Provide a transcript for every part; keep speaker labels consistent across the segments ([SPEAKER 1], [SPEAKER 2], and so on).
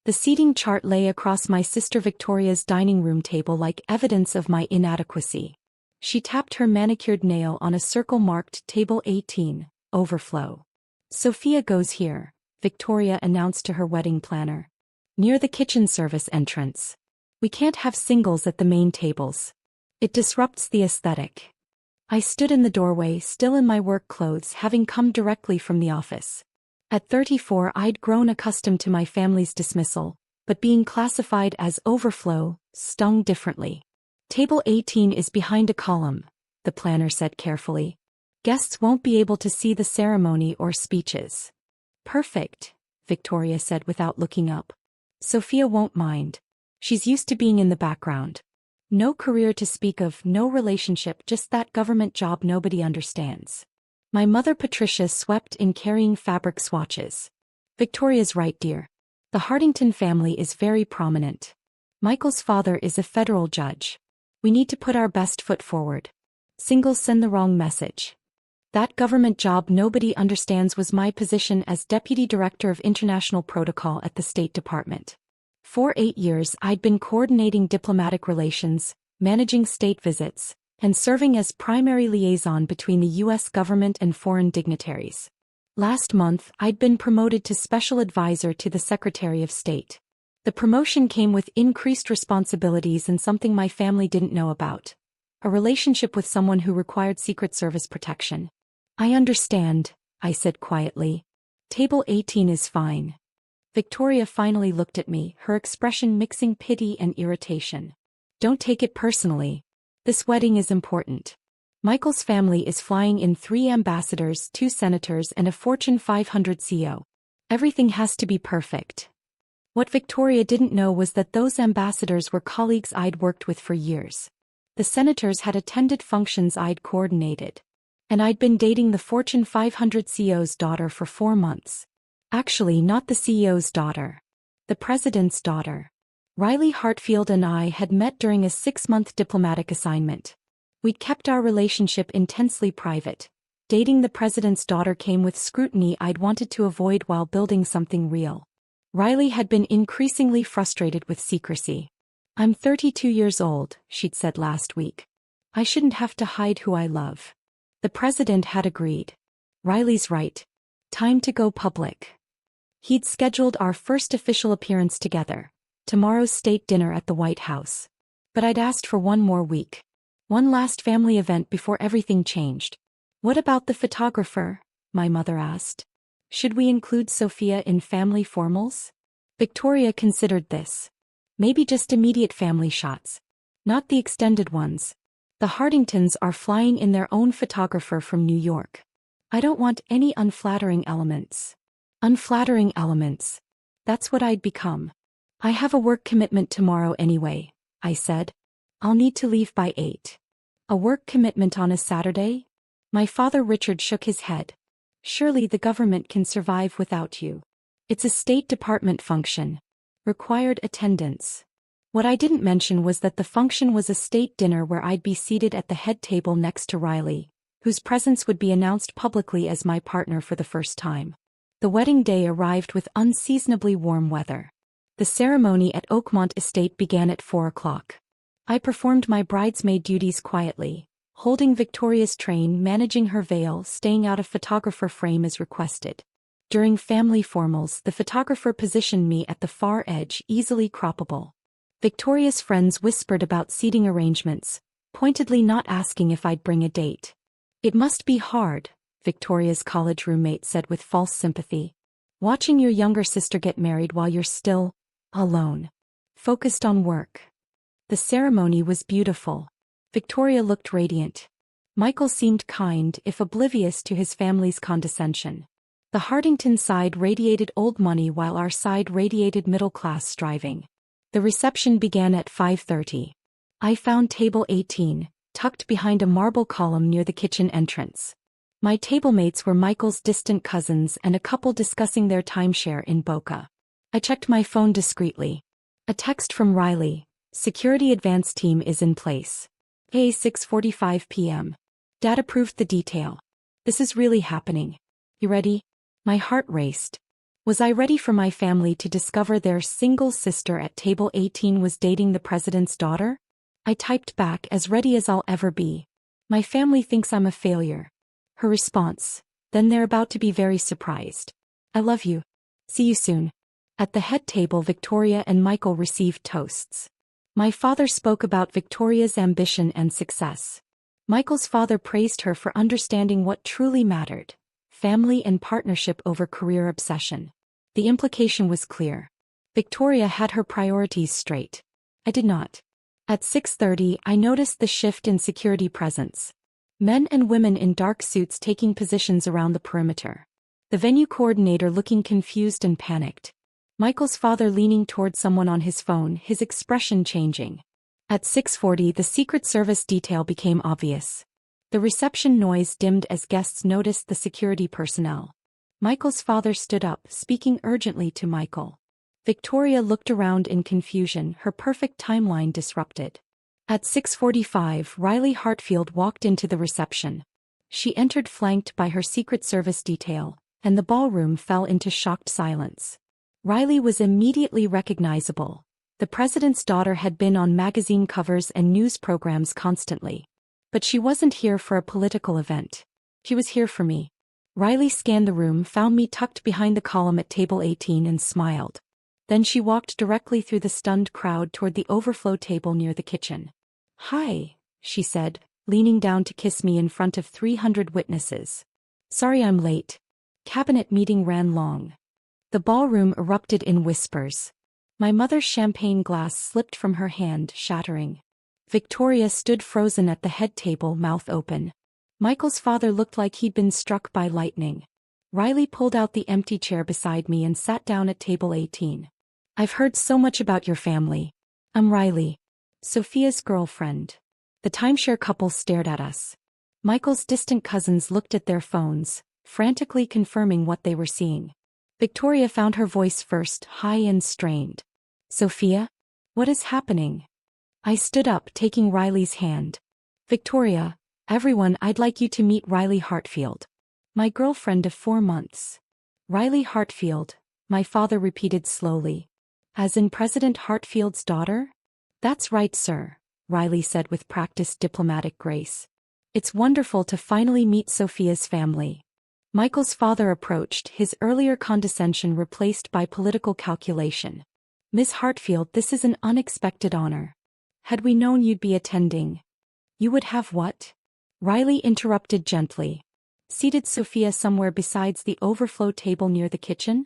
[SPEAKER 1] The seating chart lay across my sister Victoria's dining room table like evidence of my inadequacy. She tapped her manicured nail on a circle marked Table 18, Overflow. "Sophia goes here," Victoria announced to her wedding planner. "Near the kitchen service entrance. We can't have singles at the main tables. It disrupts the aesthetic." I stood in the doorway, still in my work clothes, having come directly from the office. At 34, I'd grown accustomed to my family's dismissal, but being classified as overflow stung differently. "Table 18 is behind a column," the planner said carefully. "Guests won't be able to see the ceremony or speeches." "Perfect," Victoria said without looking up. "Sophia won't mind. She's used to being in the background. No career to speak of, no relationship, just that government job nobody understands." My mother Patricia swept in carrying fabric swatches. "Victoria's right, dear. The Hardington family is very prominent. Michael's father is a federal judge. We need to put our best foot forward. Singles send the wrong message." That government job nobody understands was my position as Deputy Director of International Protocol at the State Department. For 8 years I'd been coordinating diplomatic relations, managing state visits, and serving as primary liaison between the U.S. government and foreign dignitaries. Last month, I'd been promoted to Special Advisor to the Secretary of State. The promotion came with increased responsibilities and something my family didn't know about: a relationship with someone who required Secret Service protection. "I understand," I said quietly. "Table 18 is fine." Victoria finally looked at me, her expression mixing pity and irritation. "Don't take it personally. This wedding is important. Michael's family is flying in 3 ambassadors, 2 senators, and a Fortune 500 CEO. Everything has to be perfect." What Victoria didn't know was that those ambassadors were colleagues I'd worked with for years. The senators had attended functions I'd coordinated. And I'd been dating the Fortune 500 CEO's daughter for 4 months. Actually, not the CEO's daughter. The president's daughter. Riley Hartfield and I had met during a 6-month diplomatic assignment. We'd kept our relationship intensely private. Dating the president's daughter came with scrutiny I'd wanted to avoid while building something real. Riley had been increasingly frustrated with secrecy. "I'm 32 years old," she'd said last week. "I shouldn't have to hide who I love." The president had agreed. "Riley's right. Time to go public." He'd scheduled our first official appearance together, tomorrow's state dinner at the White House. But I'd asked for one more week. One last family event before everything changed. "What about the photographer?" my mother asked. "Should we include Sophia in family formals?" Victoria considered this. "Maybe just immediate family shots. Not the extended ones. The Hardingtons are flying in their own photographer from New York. I don't want any unflattering elements." Unflattering elements. That's what I'd become. "I have a work commitment tomorrow anyway," I said. "I'll need to leave by 8. "A work commitment on a Saturday?" My father Richard shook his head. "Surely the government can survive without you. It's a State Department function. Required attendance." What I didn't mention was that the function was a state dinner where I'd be seated at the head table next to Riley, whose presence would be announced publicly as my partner for the first time. The wedding day arrived with unseasonably warm weather. The ceremony at Oakmont Estate began at 4 o'clock. I performed my bridesmaid duties quietly, holding Victoria's train, managing her veil, staying out of photographer frame as requested. During family formals, the photographer positioned me at the far edge, easily croppable. Victoria's friends whispered about seating arrangements, pointedly not asking if I'd bring a date. "It must be hard," Victoria's college roommate said with false sympathy. "Watching your younger sister get married while you're still alone. Focused on work." The ceremony was beautiful. Victoria looked radiant. Michael seemed kind, if oblivious to his family's condescension. The Hardington side radiated old money while our side radiated middle-class striving. The reception began at 5:30. I found table 18, tucked behind a marble column near the kitchen entrance. My tablemates were Michael's distant cousins and a couple discussing their timeshare in Boca. I checked my phone discreetly. A text from Riley: "Security advance team is in place. 6:45 p.m. Dad approved the detail. This is really happening. You ready?" My heart raced. Was I ready for my family to discover their single sister at table 18 was dating the president's daughter? I typed back, as ready as I'll ever be. My family thinks I'm a failure. Her response: then they're about to be very surprised. I love you. See you soon. At the head table, Victoria and Michael received toasts. My father spoke about Victoria's ambition and success. Michael's father praised her for understanding what truly mattered: family and partnership over career obsession. The implication was clear. Victoria had her priorities straight. I did not. At 6:30, I noticed the shift in security presence. Men and women in dark suits taking positions around the perimeter. The venue coordinator looking confused and panicked. Michael's father leaning toward someone on his phone, his expression changing. At 6:40, the Secret Service detail became obvious. The reception noise dimmed as guests noticed the security personnel. Michael's father stood up, speaking urgently to Michael. Victoria looked around in confusion, her perfect timeline disrupted. At 6:45, Riley Hartfield walked into the reception. She entered flanked by her Secret Service detail, and the ballroom fell into shocked silence. Riley was immediately recognizable. The president's daughter had been on magazine covers and news programs constantly. But she wasn't here for a political event. She was here for me. Riley scanned the room, found me tucked behind the column at table 18 and smiled. Then she walked directly through the stunned crowd toward the overflow table near the kitchen. "Hi," she said, leaning down to kiss me in front of 300 witnesses. "Sorry I'm late. Cabinet meeting ran long." The ballroom erupted in whispers. My mother's champagne glass slipped from her hand, shattering. Victoria stood frozen at the head table, mouth open. Michael's father looked like he'd been struck by lightning. Riley pulled out the empty chair beside me and sat down at table 18. "I've heard so much about your family. I'm Riley, Sophia's girlfriend." The timeshare couple stared at us. Michael's distant cousins looked at their phones, frantically confirming what they were seeing. Victoria found her voice first, high and strained. "Sophia? What is happening?" I stood up, taking Riley's hand. "Victoria, everyone, I'd like you to meet Riley Hartfield. My girlfriend of 4 months." "Riley Hartfield," my father repeated slowly. "As in President Hartfield's daughter?" "That's right, sir," Riley said with practiced diplomatic grace. "It's wonderful to finally meet Sophia's family." Michael's father approached, his earlier condescension replaced by political calculation. "Miss Hartfield, this is an unexpected honor. Had we known you'd be attending..." "You would have what?" Riley interrupted gently. "Seated Sophia somewhere besides the overflow table near the kitchen?"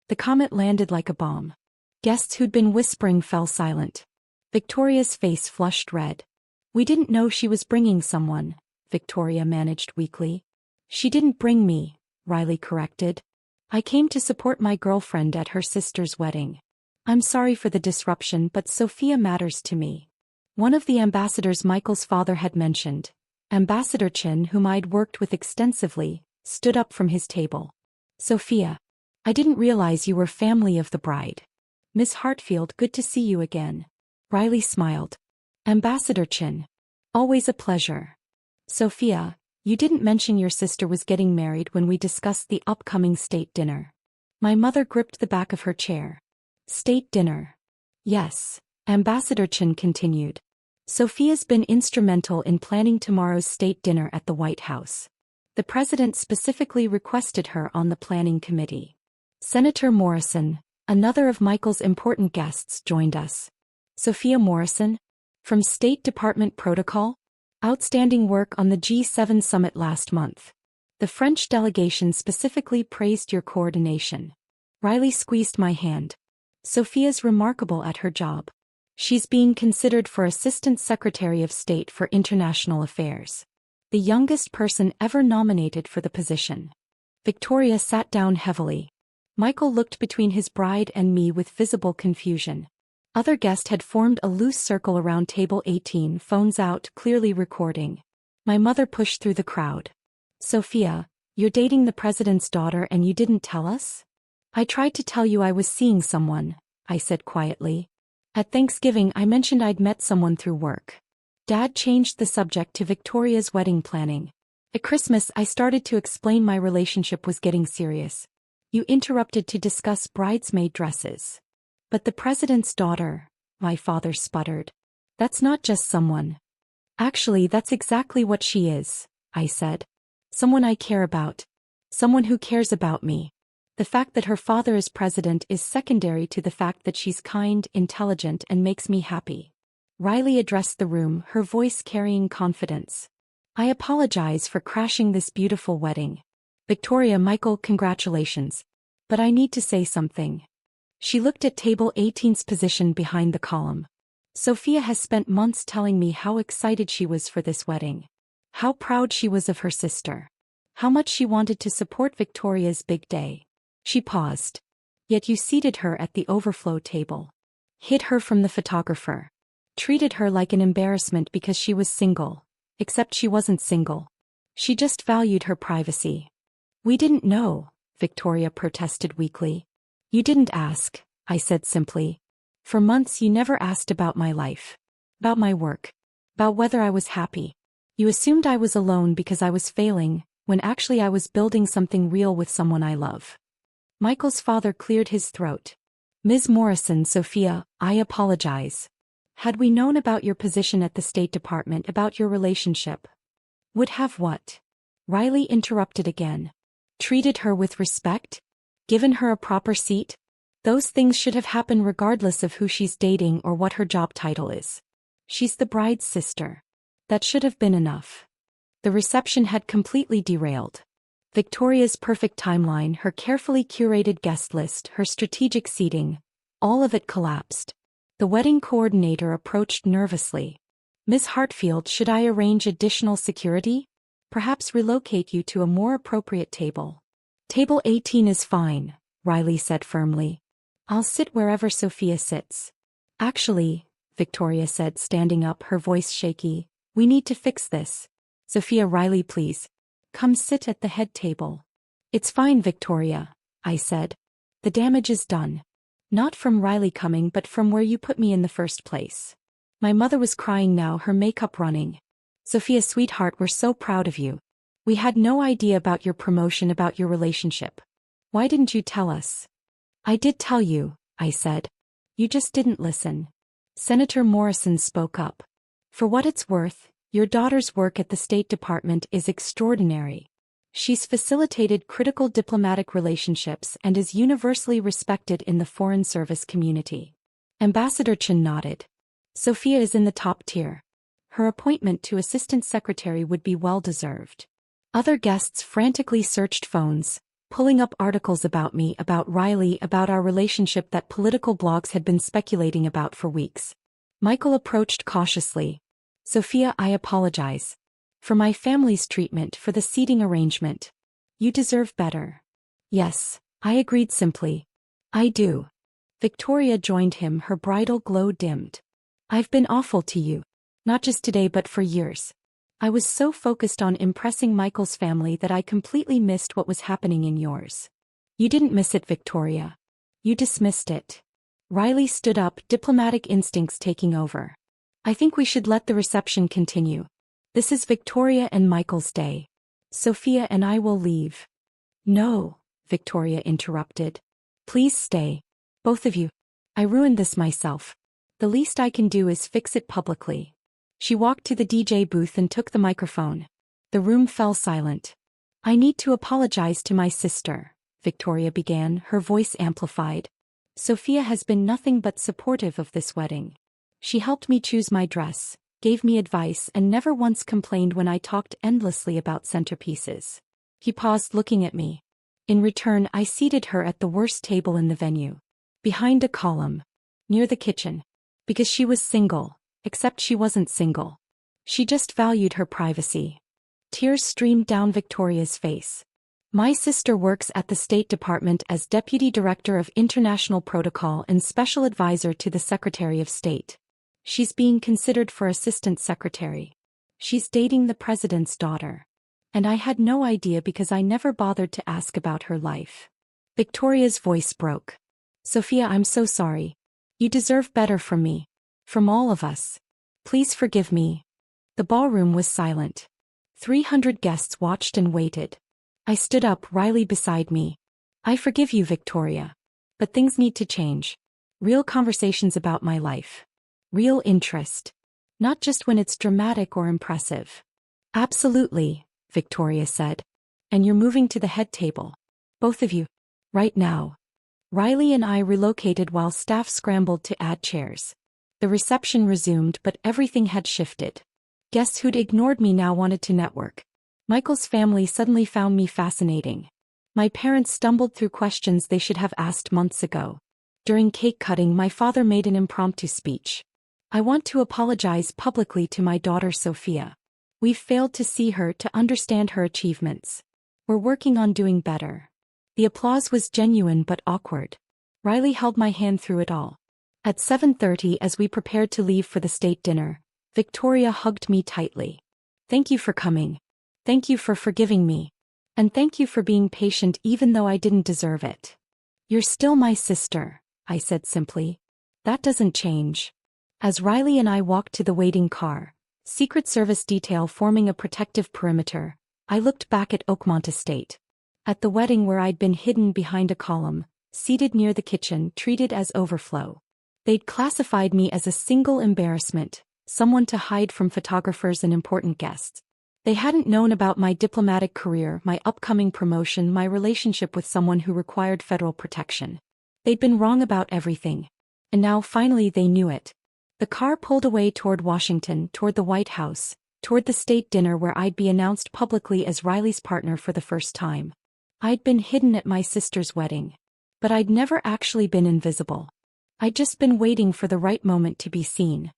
[SPEAKER 1] The comment landed like a bomb. Guests who'd been whispering fell silent. Victoria's face flushed red. "We didn't know she was bringing someone," Victoria managed weakly. "She didn't bring me," Riley corrected. "I came to support my girlfriend at her sister's wedding. I'm sorry for the disruption, but Sophia matters to me." One of the ambassadors Michael's father had mentioned, Ambassador Chin, whom I'd worked with extensively, stood up from his table. "Sophia, I didn't realize you were family of the bride." "Miss Hartfield, good to see you again." Riley smiled. "Ambassador Chin. Always a pleasure." "Sophia, you didn't mention your sister was getting married when we discussed the upcoming state dinner." My mother gripped the back of her chair. "State dinner?" "Yes," Ambassador Chin continued. "Sophia's been instrumental in planning tomorrow's state dinner at the White House. The president specifically requested her on the planning committee." Senator Morrison, another of Michael's important guests, joined us. "Sophia Morrison? From State Department Protocol? Outstanding work on the G7 summit last month. The French delegation specifically praised your coordination." Riley squeezed my hand. "Sophia's remarkable at her job. She's being considered for Assistant Secretary of State for International Affairs. The youngest person ever nominated for the position." Victoria sat down heavily. Michael looked between his bride and me with visible confusion. Other guests had formed a loose circle around table 18, phones out, clearly recording. My mother pushed through the crowd. "Sophia, you're dating the president's daughter and you didn't tell us?" "I tried to tell you I was seeing someone," I said quietly. "At Thanksgiving I mentioned I'd met someone through work." Dad changed the subject to Victoria's wedding planning. "At Christmas I started to explain my relationship was getting serious. You interrupted to discuss bridesmaid dresses. But the president's daughter, my father sputtered. That's not just someone. Actually, that's exactly what she is, I said. Someone I care about. Someone who cares about me. The fact that her father is president is secondary to the fact that she's kind, intelligent, and makes me happy. Riley addressed the room, her voice carrying confidence. I apologize for crashing this beautiful wedding. Victoria, Michael, congratulations. But I need to say something. She looked at table 18's position behind the column. Sophia has spent months telling me how excited she was for this wedding. How proud she was of her sister. How much she wanted to support Victoria's big day. She paused. Yet you seated her at the overflow table. Hid her from the photographer. Treated her like an embarrassment because she was single. Except she wasn't single. She just valued her privacy. We didn't know, Victoria protested weakly. You didn't ask, I said simply. For months you never asked about my life. About my work. About whether I was happy. You assumed I was alone because I was failing, when actually I was building something real with someone I love. Michael's father cleared his throat. Ms. Morrison, Sophia, I apologize. Had we known about your position at the State Department, about your relationship. Would have what? Riley interrupted again. Treated her with respect? Given her a proper seat? Those things should have happened regardless of who she's dating or what her job title is. She's the bride's sister. That should have been enough. The reception had completely derailed. Victoria's perfect timeline, her carefully curated guest list, her strategic seating, all of it collapsed. The wedding coordinator approached nervously. Ms. Hartfield, should I arrange additional security? Perhaps relocate you to a more appropriate table. Table 18 is fine, Riley said firmly. I'll sit wherever Sophia sits. Actually, Victoria said, standing up, her voice shaky, we need to fix this. Sophia, Riley, please. Come sit at the head table. It's fine, Victoria, I said. The damage is done. Not from Riley coming, but from where you put me in the first place. My mother was crying now, her makeup running. Sophia, sweetheart, we're so proud of you. We had no idea about your promotion, about your relationship. Why didn't you tell us? I did tell you, I said. You just didn't listen. Senator Morrison spoke up. For what it's worth, your daughter's work at the State Department is extraordinary. She's facilitated critical diplomatic relationships and is universally respected in the Foreign Service community. Ambassador Chen nodded. Sophia is in the top tier. Her appointment to Assistant Secretary would be well-deserved. Other guests frantically searched phones, pulling up articles about me, about Riley, about our relationship that political blogs had been speculating about for weeks. Michael approached cautiously. Sophia, I apologize. For my family's treatment, for the seating arrangement. You deserve better. Yes, I agreed simply. I do. Victoria joined him, her bridal glow dimmed. I've been awful to you. Not just today but for years. I was so focused on impressing Michael's family that I completely missed what was happening in yours. You didn't miss it, Victoria. You dismissed it. Riley stood up, diplomatic instincts taking over. I think we should let the reception continue. This is Victoria and Michael's day. Sophia and I will leave. No, Victoria interrupted. Please stay. Both of you. I ruined this myself. The least I can do is fix it publicly. She walked to the DJ booth and took the microphone. The room fell silent. I need to apologize to my sister, Victoria began, her voice amplified. Sophia has been nothing but supportive of this wedding. She helped me choose my dress, gave me advice, and never once complained when I talked endlessly about centerpieces. He paused, looking at me. In return, I seated her at the worst table in the venue. Behind a column. Near the kitchen. Because she was single, except she wasn't single. She just valued her privacy. Tears streamed down Victoria's face. My sister works at the State Department as Deputy Director of International Protocol and Special Advisor to the Secretary of State. She's being considered for Assistant Secretary. She's dating the President's daughter. And I had no idea because I never bothered to ask about her life. Victoria's voice broke. Sophia, I'm so sorry. You deserve better from me. From all of us. Please forgive me. The ballroom was silent. 300 guests watched and waited. I stood up, Riley beside me. I forgive you, Victoria. But things need to change. Real conversations about my life. Real interest. Not just when it's dramatic or impressive. Absolutely, Victoria said. And you're moving to the head table. Both of you. Right now. Riley and I relocated while staff scrambled to add chairs. The reception resumed, but everything had shifted. Guests who'd ignored me now wanted to network. Michael's family suddenly found me fascinating. My parents stumbled through questions they should have asked months ago. During cake cutting, my father made an impromptu speech. I want to apologize publicly to my daughter Sophia. We've failed to see her, to understand her achievements. We're working on doing better. The applause was genuine but awkward. Riley held my hand through it all. At 7:30, as we prepared to leave for the state dinner, Victoria hugged me tightly. Thank you for coming. Thank you for forgiving me. And thank you for being patient even though I didn't deserve it. You're still my sister, I said simply. That doesn't change. As Riley and I walked to the waiting car, Secret Service detail forming a protective perimeter, I looked back at Oakmont Estate. At the wedding where I'd been hidden behind a column, seated near the kitchen, treated as Overflow. They'd classified me as a single embarrassment, someone to hide from photographers and important guests. They hadn't known about my diplomatic career, my upcoming promotion, my relationship with someone who required federal protection. They'd been wrong about everything. And now finally they knew it. The car pulled away toward Washington, toward the White House, toward the state dinner where I'd be announced publicly as Riley's partner for the first time. I'd been hidden at my sister's wedding. But I'd never actually been invisible. I'd just been waiting for the right moment to be seen.